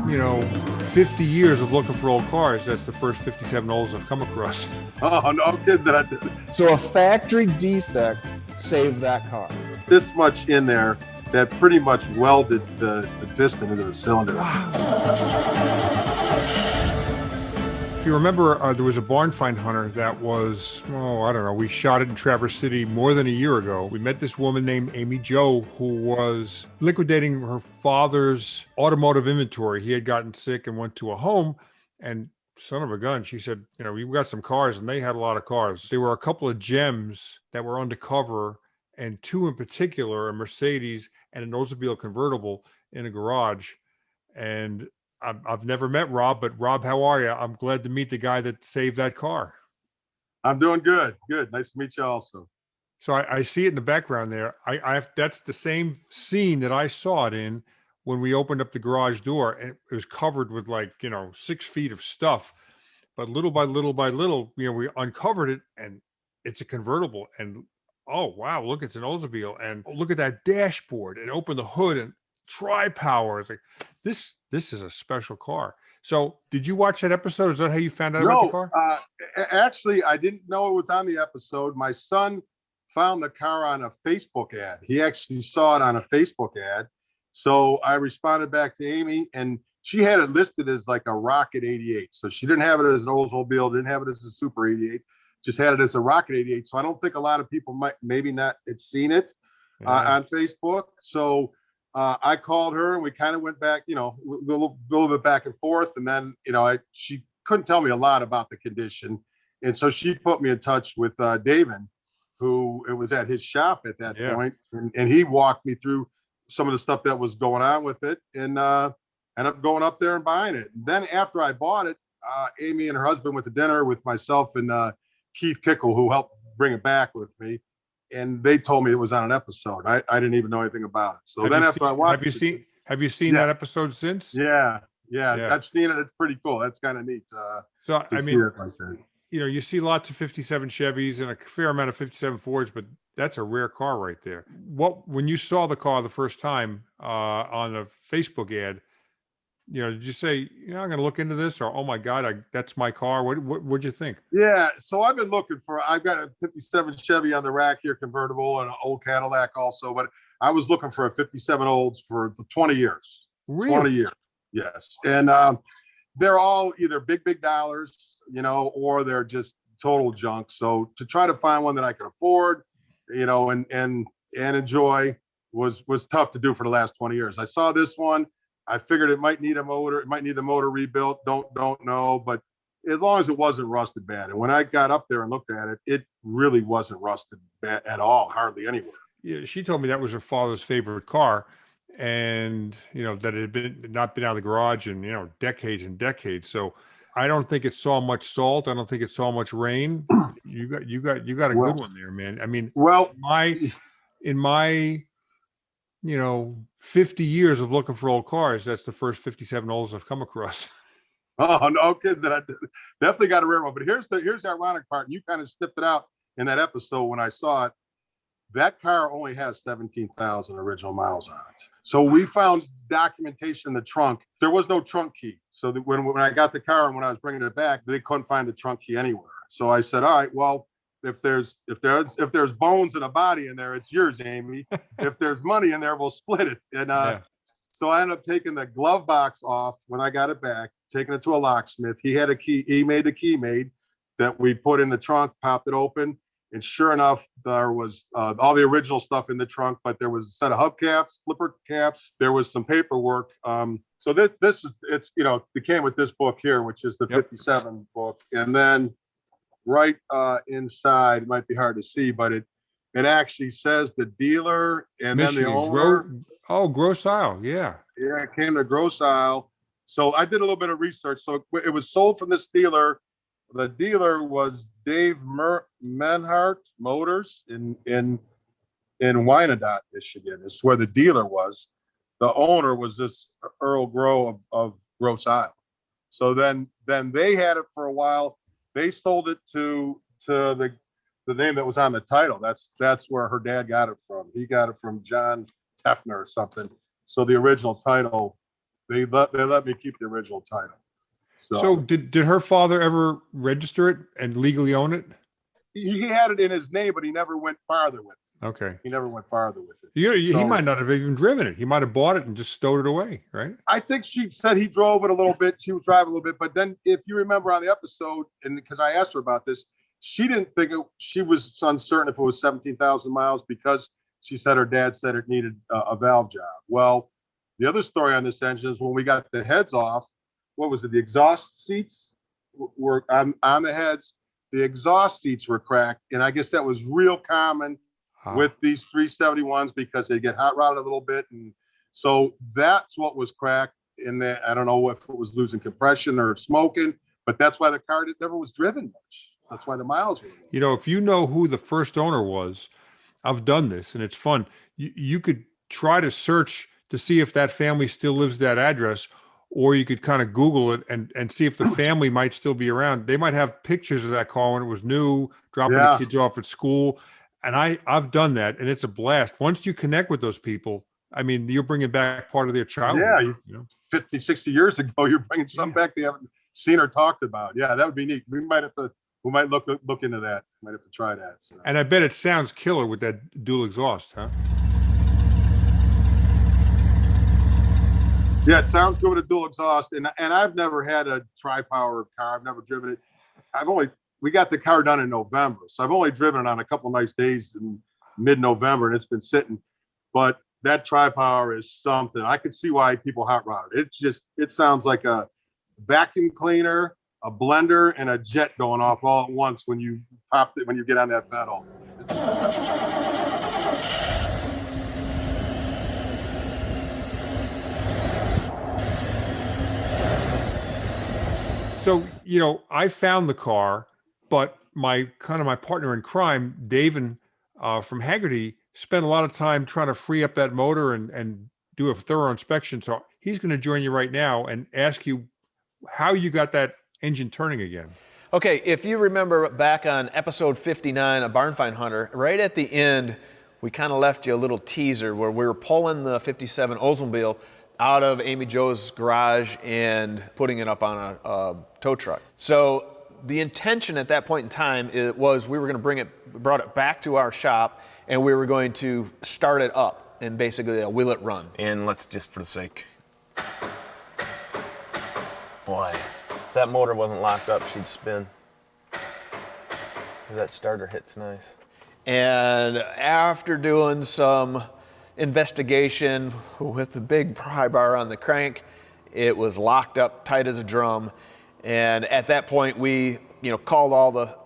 you know, 50 years of looking for old cars, that's the first 57 Olds I've come across. Oh, no kidding that I did So a factory defect saved that car. this much in there that pretty much welded the piston into the cylinder. If you remember, there was a barn find hunter that was, I don't know, we shot it in Traverse City more than a year ago. We met this woman named Amy Jo who was liquidating her father's automotive inventory. He had gotten sick and went to a home, and son of a gun, she said, we've got some cars, and they had a lot of cars. There were a couple of gems that were undercover, and two in particular, a Mercedes and an Oldsmobile convertible in a garage. And I've never met Rob, but Rob, how are you? I'm glad to meet the guy that saved that car. I'm doing good. Good. Nice to meet you also. So I see it in the background there. That's the same scene that I saw it in when we opened up the garage door, and it was covered with 6 feet of stuff. But little by little by little, we uncovered it, and it's a convertible. And oh wow, look, it's an Oldsmobile, and look at that dashboard, and open the hood, and Tri-power. It's like this is a special car. So did you watch that episode? Is that how you found out about the car? Actually, I didn't know it was on the episode. My son found the car on a Facebook ad. He actually saw it on a Facebook ad. So I responded back to Amy, and she had it listed as like a Rocket 88. So she didn't have it as an Oldsmobile, didn't have it as a Super 88, just had it as a Rocket 88. So I don't think a lot of people maybe not had seen it on Facebook. So I called her, and we kind of went back, a little bit back and forth. And then, she couldn't tell me a lot about the condition. And so she put me in touch with David, who it was at his shop at that point. And he walked me through some of the stuff that was going on with it, and ended up going up there and buying it. And then after I bought it, Amy and her husband went to dinner with myself and Keith Kickle, who helped bring it back with me. And they told me it was on an episode. I didn't even know anything about it. So then after I watched it. Have you seen that episode since? Yeah. I've seen it. It's pretty cool. That's kind of neat. So I mean, it like that. You see lots of 57 Chevys and a fair amount of 57 Fords, but that's a rare car right there. When you saw the car the first time on a Facebook ad, did you say, I'm going to look into this, or, oh my God, that's my car? What'd you think? Yeah. So I've been I've got a 57 Chevy on the rack here, convertible, and an old Cadillac also, but I was looking for a 57 Olds for 20 years. Really? 20 years. Yes. And they're all either big dollars, or they're just total junk. So to try to find one that I could afford, and enjoy was tough to do for the last 20 years. I saw this one. I figured it might need a motor. It might need the motor rebuilt. Don't know. But as long as it wasn't rusted bad. And when I got up there and looked at it, it really wasn't rusted bad at all, hardly anywhere. Yeah, she told me that was her father's favorite car, and that it had not been out of the garage in decades and decades. So I don't think it saw much salt. I don't think it saw much rain. You got a good one there, man. I mean, in my 50 years of looking for old cars, that's the first 57 Olds I've come across. Oh, no kidding. That I definitely got a rare one. But here's the ironic part. And you kind of snipped it out in that episode when I saw it. That car only has 17,000 original miles on it. So we found documentation in the trunk. There was no trunk key. So when I got the car and when I was bringing it back, they couldn't find the trunk key anywhere. So I said, all right, well, if there's bones and a body in there, it's yours, Amy. If there's money in there, we'll split it. And so I ended up taking the glove box off when I got it back, taking it to a locksmith. He had a key. He made a key made that we put in the trunk, popped it open. And sure enough, there was all the original stuff in the trunk, but there was a set of hubcaps, flipper caps. There was some paperwork. So this is, it came with this book here, which is the 57 book. And then right inside, it might be hard to see, but it actually says the dealer and Michigan, then the owner. Gross Isle. Yeah. Yeah, it came to Gross Isle. So I did a little bit of research. So it was sold from this dealer. The dealer was Dave Menhart Motors in Wyandotte, Michigan. It's where the dealer was. The owner was this Earl Grow of Gross Isle. So then they had it for a while. They sold it to the name that was on the title. That's where her dad got it from. He got it from John Tefner or something. So the original title They let me keep the original title. So did her father ever register it and legally own it? He had it in his name, but he never went farther with it. Okay. He never went farther with it. He might not have even driven it. He might have bought it and just stowed it away, right? I think she said he drove it a little bit. She was driving a little bit, but then if you remember on the episode, and because I asked her about this, she didn't think she was uncertain if it was 17,000 miles because she said her dad said it needed a valve job. Well, the other story on this engine is when we got the heads off, what was it? The exhaust seats were on the heads. The exhaust seats were cracked. And I guess that was real common with these 371s because they get hot rodded a little bit. And so that's what was cracked. And I don't know if it was losing compression or smoking, but that's why the car never was driven much. That's why the miles were low. If you know who the first owner was, I've done this and it's fun. You could try to search to see if that family still lives at that address, or you could kind of Google it and see if the family might still be around. They might have pictures of that car when it was new, dropping the kids off at school. And I've done that, and it's a blast. Once you connect with those people, I mean, you're bringing back part of their childhood. Yeah, 50, 60 years ago, you're bringing something back they haven't seen or talked about. Yeah, that would be neat. We might look into that. Might have to try that. So. And I bet it sounds killer with that dual exhaust, huh? Yeah, it sounds good with a dual exhaust. And I've never had a Tri-power car. I've never driven it. We got the car done in November. So I've only driven it on a couple nice days in mid-November, and it's been sitting. But that Tri-power is something. I could see why people hot rod it. It sounds like a vacuum cleaner, a blender, and a jet going off all at once when you get on that pedal. So, I found the car, but my partner in crime, David from Hagerty, spent a lot of time trying to free up that motor and do a thorough inspection. So he's going to join you right now and ask you how you got that engine turning again. Okay, if you remember back on episode 59 of Barn Find Hunter, right at the end, we kind of left you a little teaser where we were pulling the 57 Oldsmobile out of Amy Jo's garage and putting it up on a tow truck. So the intention at that point in time was we were going to brought it back to our shop, and we were going to start it up and basically will it run. And let's just for the sake. Boy, if that motor wasn't locked up, she'd spin. That starter hits nice. And after doing some investigation with the big pry bar on the crank, it was locked up tight as a drum. And at that point, we called all the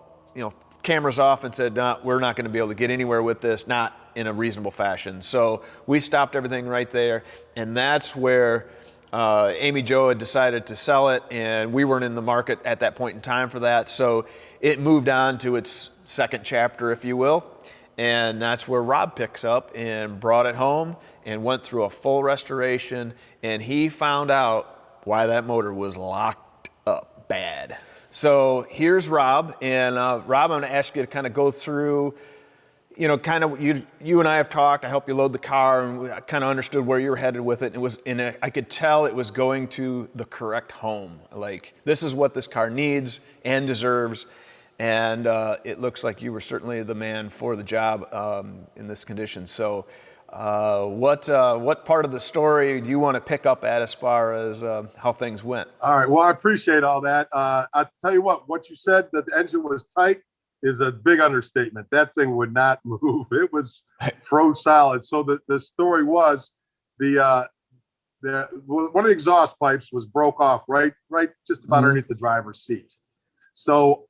cameras off and said, no, we're not going to be able to get anywhere with this, not in a reasonable fashion. So we stopped everything right there, and that's where Amy Jo had decided to sell it, and we weren't in the market at that point in time for that. So it moved on to its second chapter, if you will. And that's where Rob picks up and brought it home and went through a full restoration, and he found out why that motor was locked up bad. So here's Rob, and Rob, I'm going to ask you to kind of go through, you and I have talked. I helped you load the car, and I kind of understood where you were headed with it. I could tell it was going to the correct home. Like, this is what this car needs and deserves. And it looks like you were certainly the man for the job in this condition. So what part of the story do you want to pick up at as far as how things went? All right. Well, I appreciate all that. I'll tell you what you said, that the engine was tight, is a big understatement. That thing would not move. It was froze solid. So the story was one of the exhaust pipes was broke off right just about underneath the driver's seat. So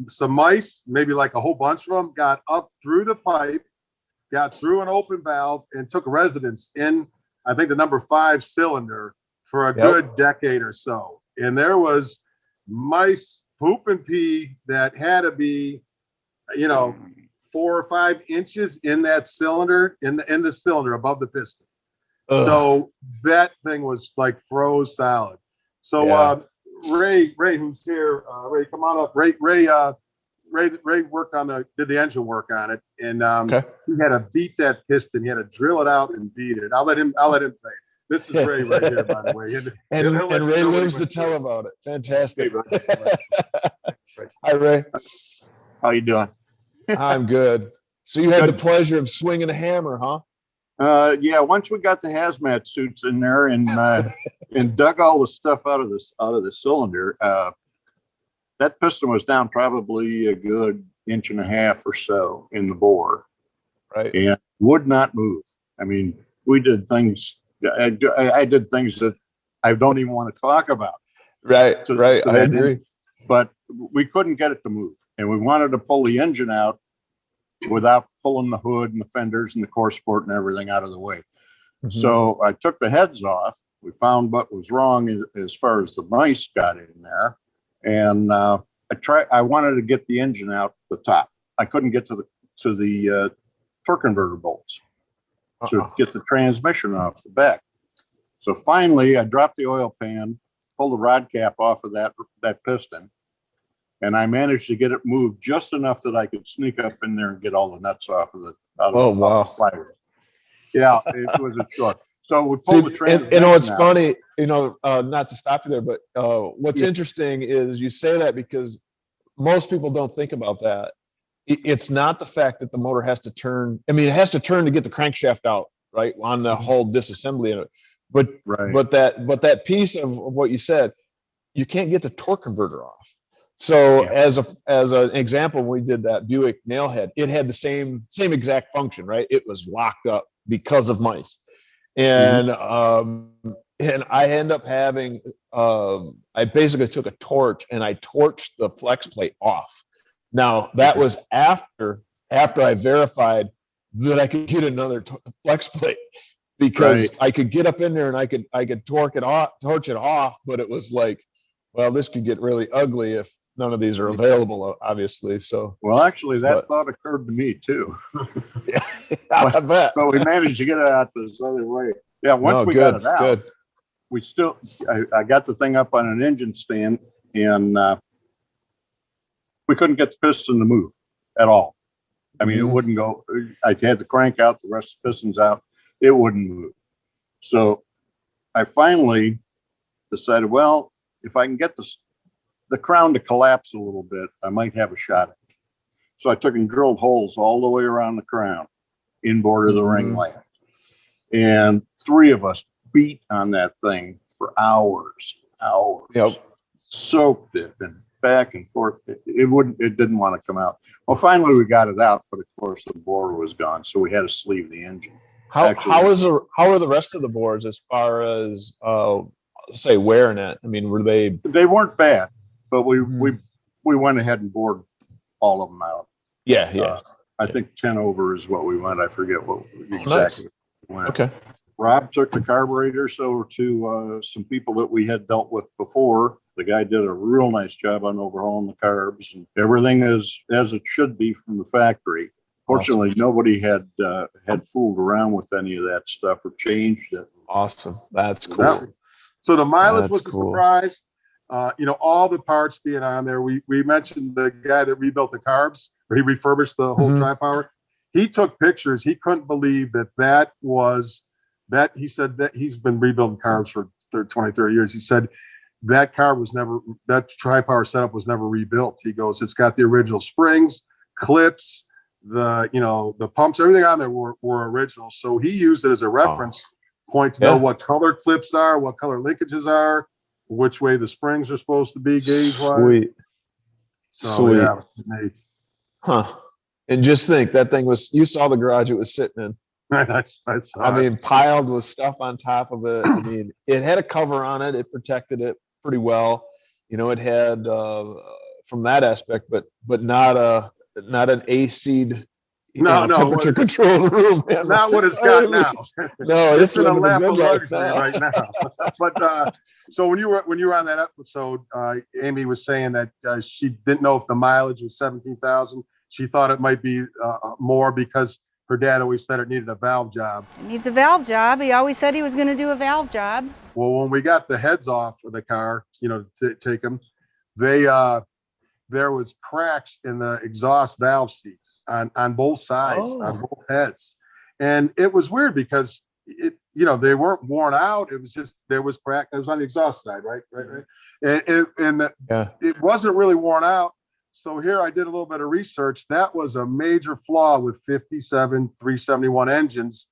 some mice, maybe like a whole bunch of them, got up through the pipe, got through an open valve, and took residence in, I think, the number 5 cylinder for a good decade or so. And there was mice poop and pee that had to be, 4 or 5 inches in that cylinder, in the cylinder above the piston. Ugh. So that thing was like froze solid. So Ray, who's here, Ray, come on up. Ray worked did the engine work on it, and he had to beat that piston. He had to drill it out and beat it. I'll let him tell you. This is Ray right here, by the way. And he'll let you Ray know what he lives to went tell through. about it. Fantastic. Hey, Ray. Hi, Ray. How you doing? I'm good. So you had the Good. pleasure of swinging a hammer, huh? Yeah. Once we got the hazmat suits in there and dug all the stuff out of the cylinder, that piston was down probably a good inch and a half or so in the bore, Right. and would not move. I mean, we did things. I did things that I don't even want to talk about. Right. to I that agree. end. But we couldn't get it to move, and we wanted to pull the engine out without pulling the hood and the fenders and the core support and everything out of the way. Mhm. So I took the heads off. We found what was wrong as far as the mice got in there, and I wanted to get the engine out the top. I couldn't get to the torque converter bolts to get the transmission off the back. So finally, I dropped the oil pan, pulled the rod cap off of that piston, and I managed to get it moved just enough that I could sneak up in there and get all the nuts off of the flywheel. Yeah, it was a short. So we pulled the transmission. You know, it's out. funny, not to stop you there, but what's interesting is you say that because most people don't think about that. It's not the fact that the motor has to turn. I mean, it has to turn to get the crankshaft out, right, on the whole disassembly in it. But Right. but that piece of what you said, you can't get the torque converter off. So Yeah. as an example, when we did that Buick nailhead, it had the same exact function, right? It was locked up because of mice. And and I end up having I basically took a torch and I torched the flex plate off. Now that was after I verified that I could get another flex plate, because I could get up in there and I could torch it off, but it was like, well, this could get really ugly if none of these are available, obviously. So Well, actually, that thought occurred to me too. yeah, I bet. But we managed to get it out this other way. Yeah, once we got it out, we still, I got the thing up on an engine stand, and we couldn't get the piston to move at all. I mean, it wouldn't go. I had the crank out, the rest of the pistons out. It wouldn't move. So I finally decided, well, if I can get the crown to collapse a little bit, I might have a shot at it. So I took and drilled holes all the way around the crown, inboard of the ring lamp. And three of us beat on that thing for hours. Yep. Soaked it and back and forth. It didn't want to come out. Well, finally we got it out, but of course the bore was gone. So we had to sleeve the engine. How are the rest of the boards as far as say wearing it? I mean, They weren't bad, but we went ahead and bored all of them out. Yeah. I think 10 over is what we went. I forget what exactly we went. Okay. Rob took the carburetors over to some people that we had dealt with before. The guy did a real nice job on overhauling the carbs, and everything is as it should be from the factory. Fortunately, nobody had fooled around with any of that stuff or changed it. Awesome. That's cool. So the mileage was a cool. surprise. All the parts being on there. We mentioned the guy that rebuilt the carbs, or he refurbished the whole Tri-power. He took pictures. He couldn't believe that was that. He said that he's been rebuilding carbs for 20-30 years. He said that Tri-power setup was never rebuilt. He goes, it's got the original springs, clips, the pumps, everything on there were original. So he used it as a reference point to know what color clips are, what color linkages are, which way the springs are supposed to be gauge wise. Sweet. So, Sweet. yeah, neat. Huh. And just think, that thing you saw the garage it was sitting in. I mean, piled with stuff on top of it. I mean, it had a cover on it. It protected it pretty well. It had from that aspect, but not an AC-ed temperature controlled room. It's not what it's got now. No, it's in a lap of luxury right now. But so when you were on that episode, Amy was saying that she didn't know if the mileage was 17,000. She thought it might be more because her dad always said it needed a valve job. It needs a valve job. He always said he was going to do a valve job. Well, when we got the heads off of the car, to take them, there was cracks in the exhaust valve seats on both sides, on both heads. And it was weird because they weren't worn out. It was just, there was crack. It was on the exhaust side, right. It wasn't really worn out. So here I did a little bit of research. That was a major flaw with 57 371 engines,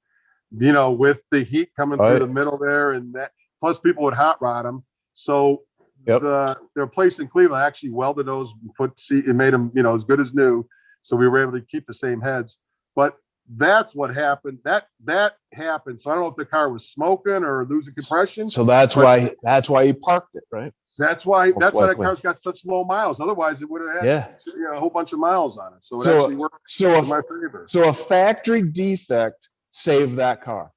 with the heat coming through the middle there, and that, plus people would hot rod them. So their place in Cleveland actually welded those, it made them, as good as new. So we were able to keep the same heads. But that's what happened. That happened. So I don't know if the car was smoking or losing compression. So that's why you parked it, right? That's why that car's got such low miles. Otherwise, it would have had a whole bunch of miles on it. So it actually worked in my favor. So a factory defect saved that car.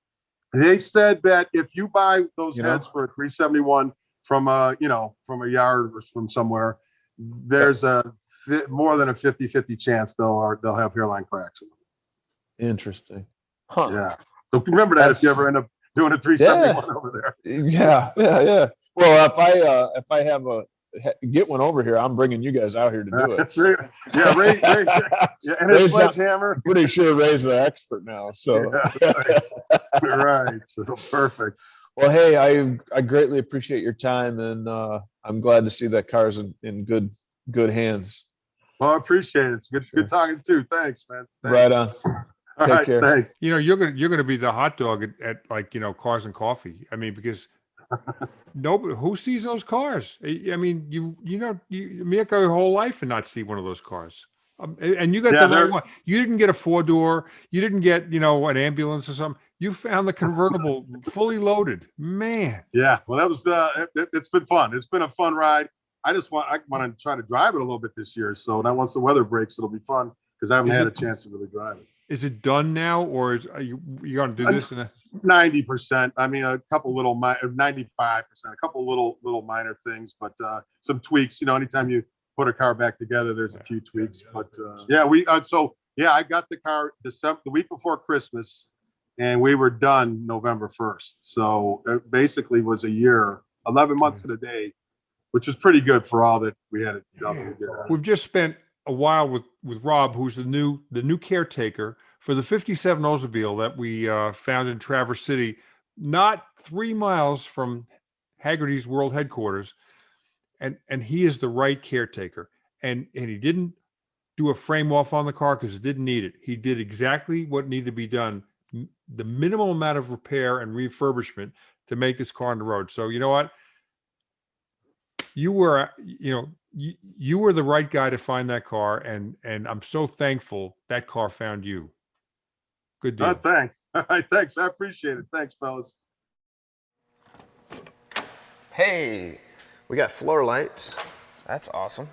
They said that if you buy those heads for a 371 from a yard or from somewhere, there's more than a 50-50 chance they'll have hairline cracks in them. Interesting. Huh. Yeah. So remember that if you ever end up doing a 371 over there. Yeah. Well, if I get one over here, I'm bringing you guys out here to do it. That's right. Yeah, Ray and his sledgehammer. Pretty sure Ray's the expert now. So right. So perfect. Well, hey, I greatly appreciate your time, and I'm glad to see that car's in good hands. Well, I appreciate it. It's good talking too. Thanks, man. Thanks. Right on. Take care. Thanks. You're gonna be the hot dog at like Cars and Coffee. I mean, because who sees those cars? I mean, you make your whole life and not see one of those cars. And you got the right one. You didn't get a 4-door. You didn't get an ambulance or something. You found the convertible fully loaded. Man. Yeah. Well, that was it's been fun. It's been a fun ride. I want to try to drive it a little bit this year. So now once the weather breaks, it'll be fun because I haven't had a chance to really drive it. Is it done now, or are you going to do this in a 90%? I mean, a couple little 95%, a couple little minor things, but some tweaks. Anytime you put a car back together, there's a few tweaks. But I got the car the week before Christmas, and we were done November 1st. So it basically was a year, 11 months to the day, which is pretty good for all that we had to do. We've just spent a while with Rob, who's the new caretaker for the 57 Oldsmobile that we found in Traverse City, not 3 miles from Hagerty's world headquarters, and he is the right caretaker. And he didn't do a frame off on the car because it didn't need it. He did exactly what needed to be done, the minimal amount of repair and refurbishment to make this car on the road. So you know what? You were you were the right guy to find that car, and I'm so thankful that car found you. Good deal. Thanks. All right, thanks. I appreciate it. Thanks, fellas. Hey, we got floor lights. That's awesome.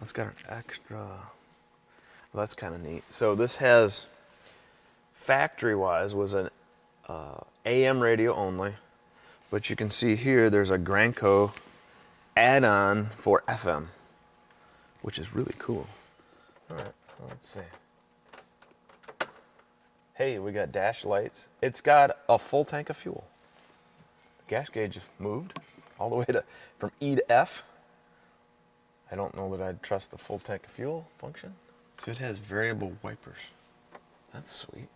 Let's got an extra. Well, that's kind of neat. So this has, factory-wise, was an AM radio only, but you can see here there's a Granco add-on for FM, which is really cool. All right, so let's see. Hey, we got dash lights. It's got a full tank of fuel. The gas gauge moved all the way from E to F. I don't know that I'd trust the full tank of fuel function. So it has variable wipers. That's sweet.